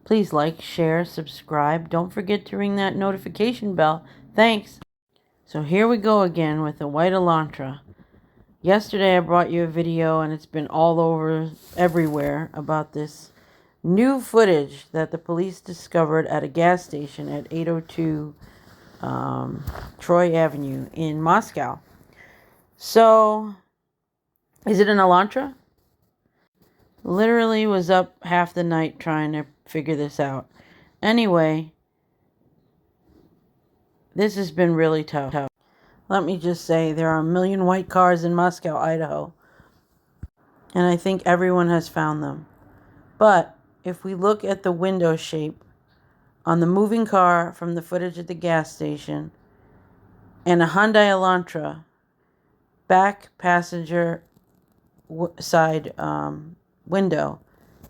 Please like, share, subscribe. Don't forget to ring that notification bell. Thanks. So here we go again with the white Elantra. Yesterday I brought you a video and it's been all over everywhere about this new footage that the police discovered at a gas station at 802 Troy Avenue in Moscow. So, is it an Elantra? Literally was up half the night trying to figure this out. Anyway, this has been really tough. Let me just say, there are a million white cars in Moscow, Idaho. And I think everyone has found them. But if we look at the window shape on the moving car from the footage at the gas station and a Hyundai Elantra back passenger side window,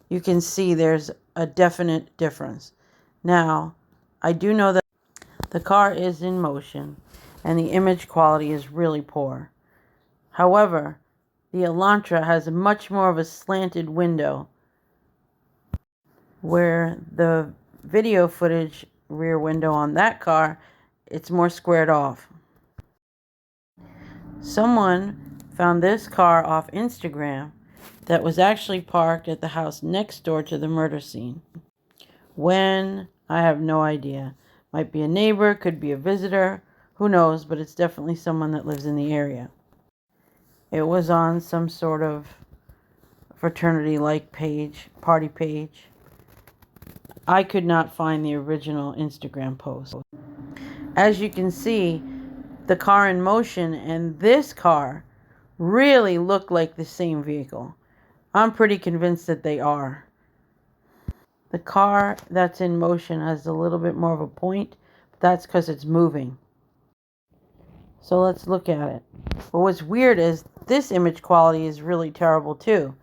you can see there's a definite difference. Now, I do know that the car is in motion and the image quality is really poor. However, the Elantra has much more of a slanted window, where the video footage rear window on that car, it's more squared off. Someone found this car off Instagram that was actually parked at the house next door to the murder scene. When? I have no idea. Might be a neighbor, could be a visitor, who knows, but it's definitely someone that lives in the area. It was on some sort of fraternity-like page, party page. I could not find the original Instagram post. As you can see, the car in motion and this car really look like the same vehicle. I'm pretty convinced that they are. The car that's in motion has a little bit more of a point, but that's because it's moving. So let's look at it. But what's weird is this image quality is really terrible too.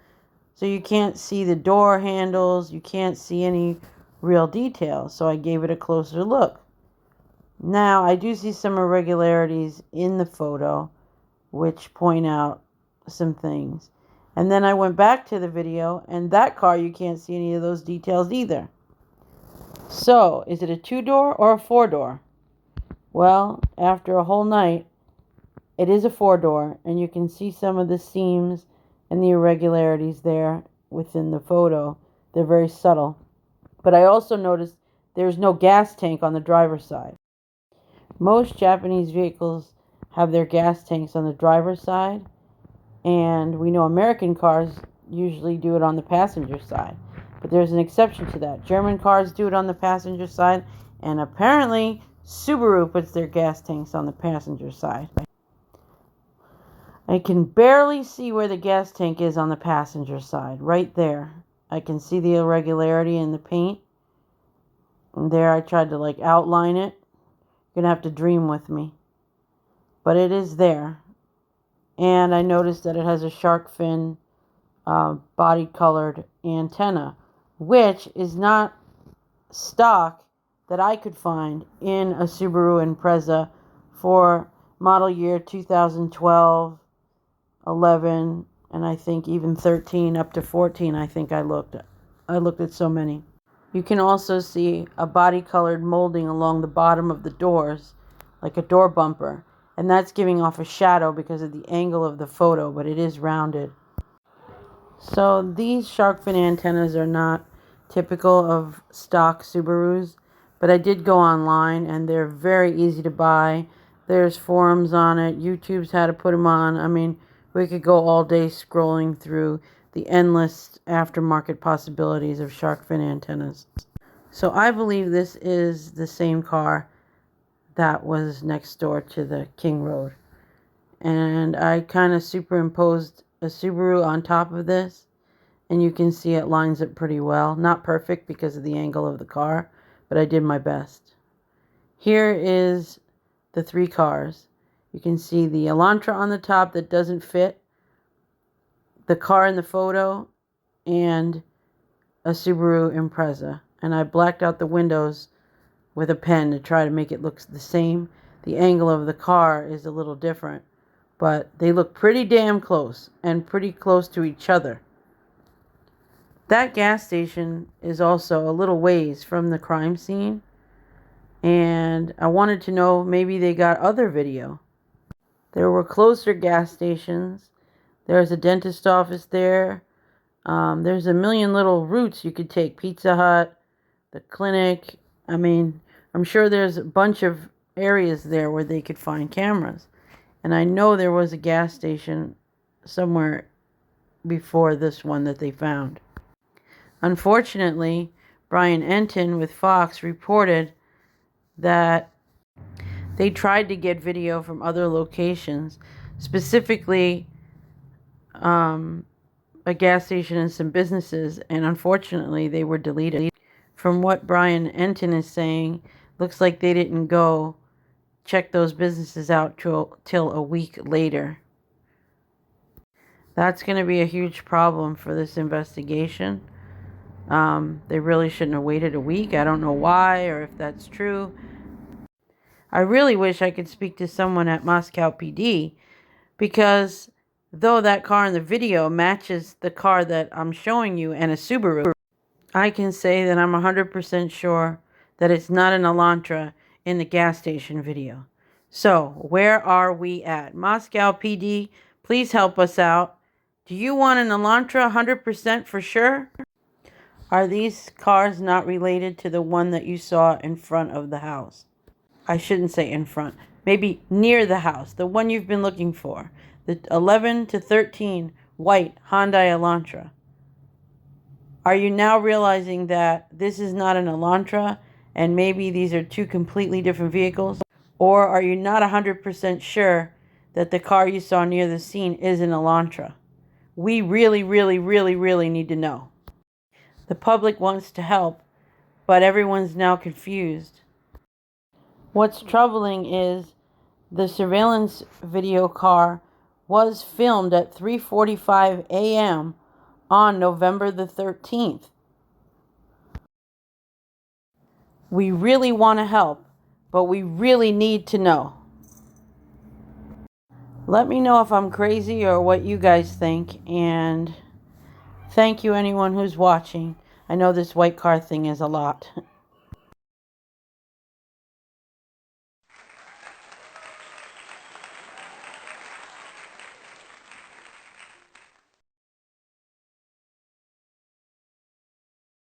So you can't see the door handles, you can't see any real details. So I gave it a closer look. Now I do see some irregularities in the photo which point out some things. And then I went back to the video, and that car, you can't see any of those details either. So, is it a 2-door or a 4-door? Well, after a whole night, it is a 4-door, and you can see some of the seams and the irregularities there within the photo. They're very subtle. But I also noticed there's no gas tank on the driver's side. Most Japanese vehicles have their gas tanks on the driver's side, and we know American cars usually do it on the passenger side. But there's an exception to that. German cars do it on the passenger side, and apparently Subaru puts their gas tanks on the passenger side. I can barely see where the gas tank is on the passenger side. Right there. I can see the irregularity in the paint. And there I tried to outline it. You're going to have to dream with me. But it is there. And I noticed that it has a shark fin body-colored antenna, which is not stock that I could find in a Subaru Impreza for model year 2012, 11, and I think even 13 up to 14. I think I looked at so many. You can also see a body-colored molding along the bottom of the doors, like a door bumper. And that's giving off a shadow because of the angle of the photo, but it is rounded. So these shark fin antennas are not typical of stock Subarus, but I did go online and they're very easy to buy. There's forums on it, YouTube's how to put them on. I mean, we could go all day scrolling through the endless aftermarket possibilities of shark fin antennas. So I believe this is the same car that was next door to the King Road. And I kind of superimposed a Subaru on top of this, and you can see it lines up pretty well. Not perfect because of the angle of the car, but I did my best. Here is the 3 cars. You can see the Elantra on the top that doesn't fit, the car in the photo, and a Subaru Impreza. And I blacked out the windows with a pen to try to make it look the same. The angle of the car is a little different, but they look pretty damn close and pretty close to each other. That gas station is also a little ways from the crime scene, and I wanted to know maybe they got other video. There were closer gas stations. There's a dentist office there. There's a million little routes you could take. Pizza Hut, the clinic. I mean, I'm sure there's a bunch of areas there where they could find cameras. And I know there was a gas station somewhere before this one that they found. Unfortunately, Brian Enton with Fox reported that they tried to get video from other locations, specifically a gas station and some businesses, and unfortunately they were deleted. From what Brian Enton is saying, looks like they didn't go check those businesses out till a week later. That's going to be a huge problem for this investigation. They really shouldn't have waited a week. I don't know why or if that's true. I really wish I could speak to someone at Moscow PD, because though that car in the video matches the car that I'm showing you and a Subaru, I can say that I'm 100% sure that it's not an Elantra in the gas station video. So, where are we at? Moscow PD, please help us out. Do you want an Elantra 100% for sure? Are these cars not related to the one that you saw in front of the house? I shouldn't say in front. Maybe near the house, the one you've been looking for. The 11 to 13 white Hyundai Elantra. Are you now realizing that this is not an Elantra and maybe these are two completely different vehicles? Or are you not 100% sure that the car you saw near the scene is an Elantra? We really, really, really, really need to know. The public wants to help, but everyone's now confused. What's troubling is the surveillance video car was filmed at 3:45 a.m. on November the 13th. We really want to help, but we really need to know. Let me know if I'm crazy or what you guys think, and thank you anyone who's watching. I know this white car thing is a lot.